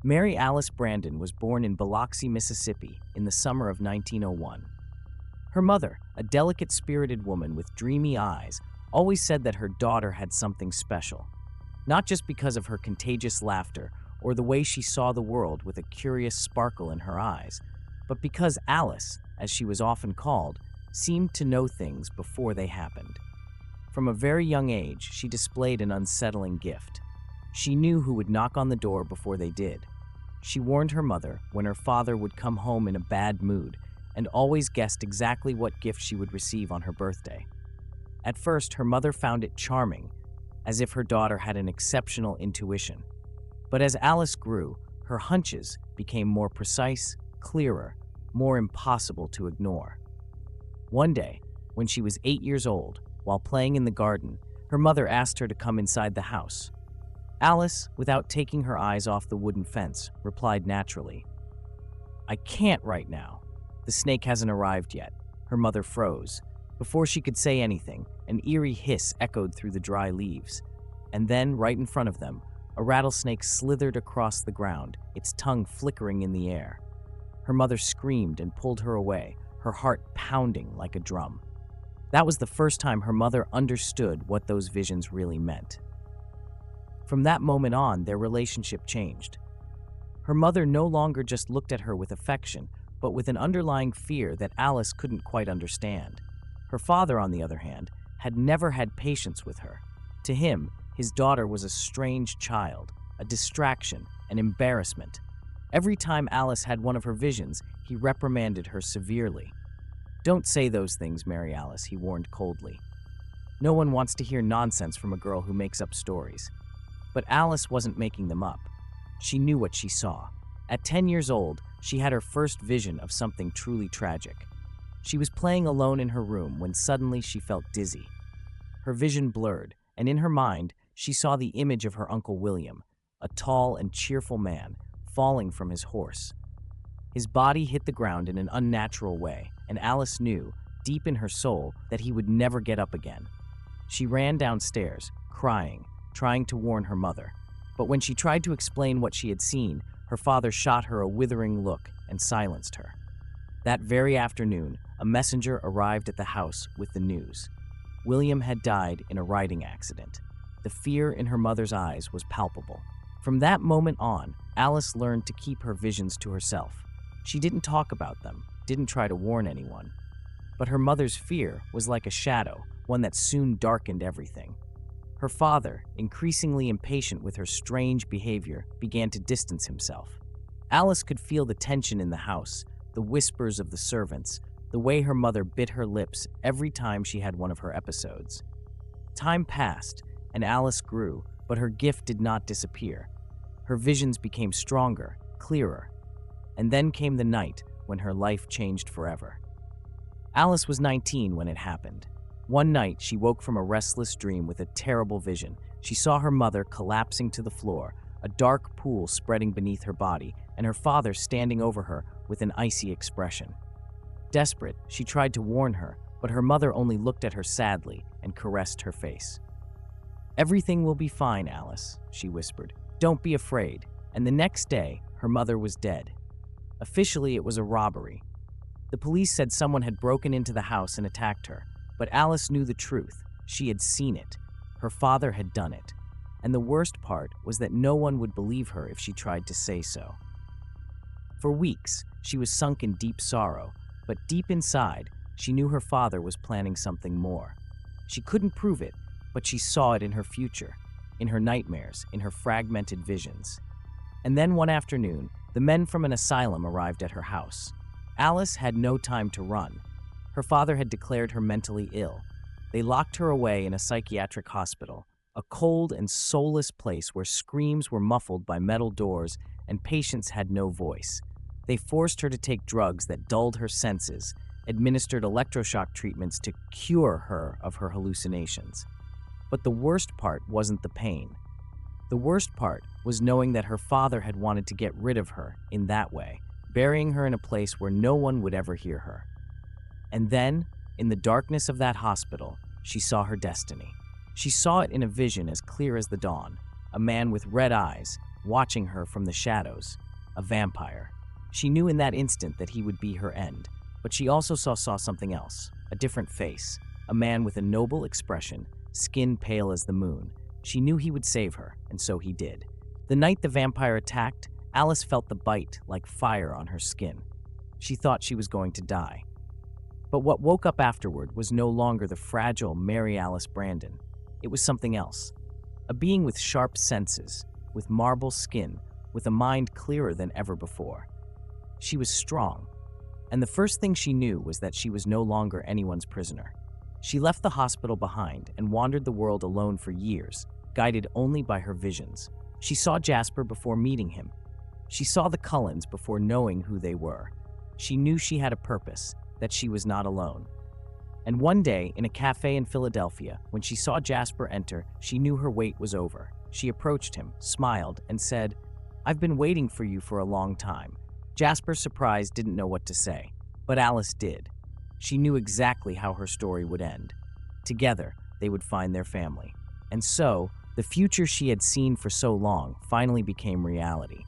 Mary Alice Brandon was born in Biloxi, Mississippi, in the summer of 1901. Her mother, a delicate-spirited woman with dreamy eyes, always said that her daughter had something special, not just because of her contagious laughter or the way she saw the world with a curious sparkle in her eyes, but because Alice, as she was often called, seemed to know things before they happened. From a very young age, she displayed an unsettling gift. She knew who would knock on the door before they did. She warned her mother when her father would come home in a bad mood and always guessed exactly what gift she would receive on her birthday. At first, her mother found it charming, as if her daughter had an exceptional intuition. But as Alice grew, her hunches became more precise, clearer, more impossible to ignore. One day, when she was 8 years old, while playing in the garden, her mother asked her to come inside the house. Alice, without taking her eyes off the wooden fence, replied naturally, "I can't right now. The snake hasn't arrived yet." Her mother froze. Before she could say anything, an eerie hiss echoed through the dry leaves. And then, right in front of them, a rattlesnake slithered across the ground, its tongue flickering in the air. Her mother screamed and pulled her away, her heart pounding like a drum. That was the first time her mother understood what those visions really meant. From that moment on, their relationship changed. Her mother no longer just looked at her with affection, but with an underlying fear that Alice couldn't quite understand. Her father, on the other hand, had never had patience with her. To him, his daughter was a strange child, a distraction, an embarrassment. Every time Alice had one of her visions, he reprimanded her severely. "Don't say those things, Mary Alice," he warned coldly. "No one wants to hear nonsense from a girl who makes up stories." But Alice wasn't making them up. She knew what she saw. At 10 years old, she had her first vision of something truly tragic. She was playing alone in her room when suddenly she felt dizzy. Her vision blurred, and in her mind, she saw the image of her Uncle William, a tall and cheerful man, falling from his horse. His body hit the ground in an unnatural way, and Alice knew, deep in her soul, that he would never get up again. She ran downstairs, crying, trying to warn her mother. But when she tried to explain what she had seen, her father shot her a withering look and silenced her. That very afternoon, a messenger arrived at the house with the news. William had died in a riding accident. The fear in her mother's eyes was palpable. From that moment on, Alice learned to keep her visions to herself. She didn't talk about them, didn't try to warn anyone. But her mother's fear was like a shadow, one that soon darkened everything. Her father, increasingly impatient with her strange behavior, began to distance himself. Alice could feel the tension in the house, the whispers of the servants, the way her mother bit her lips every time she had one of her episodes. Time passed, and Alice grew, but her gift did not disappear. Her visions became stronger, clearer. And then came the night when her life changed forever. Alice was 19 when it happened. One night, she woke from a restless dream with a terrible vision. She saw her mother collapsing to the floor, a dark pool spreading beneath her body, and her father standing over her with an icy expression. Desperate, she tried to warn her, but her mother only looked at her sadly and caressed her face. "Everything will be fine, Alice," she whispered. "Don't be afraid." And the next day, her mother was dead. Officially, it was a robbery. The police said someone had broken into the house and attacked her. But Alice knew the truth. She had seen it. Her father had done it. And the worst part was that no one would believe her if she tried to say so. For weeks, she was sunk in deep sorrow, but deep inside, she knew her father was planning something more. She couldn't prove it, but she saw it in her future, in her nightmares, in her fragmented visions. And then one afternoon, the men from an asylum arrived at her house. Alice had no time to run. Her father had declared her mentally ill. They locked her away in a psychiatric hospital, a cold and soulless place where screams were muffled by metal doors and patients had no voice. They forced her to take drugs that dulled her senses, administered electroshock treatments to cure her of her hallucinations. But the worst part wasn't the pain. The worst part was knowing that her father had wanted to get rid of her in that way, burying her in a place where no one would ever hear her. And then, in the darkness of that hospital, she saw her destiny. She saw it in a vision as clear as the dawn, a man with red eyes, watching her from the shadows. A vampire. She knew in that instant that he would be her end, but she also saw something else, a different face, a man with a noble expression, skin pale as the moon. She knew he would save her, and so he did. The night the vampire attacked, Alice felt the bite like fire on her skin. She thought she was going to die. But what woke up afterward was no longer the fragile Mary Alice Brandon. It was something else. A being with sharp senses, with marble skin, with a mind clearer than ever before. She was strong, and the first thing she knew was that she was no longer anyone's prisoner. She left the hospital behind and wandered the world alone for years, guided only by her visions. She saw Jasper before meeting him. She saw the Cullens before knowing who they were. She knew she had a purpose, that she was not alone. And one day, in a cafe in Philadelphia, when she saw Jasper enter, she knew her wait was over. She approached him, smiled, and said, "I've been waiting for you for a long time." Jasper, surprised, didn't know what to say, but Alice did. She knew exactly how her story would end. Together, they would find their family. And so, the future she had seen for so long finally became reality.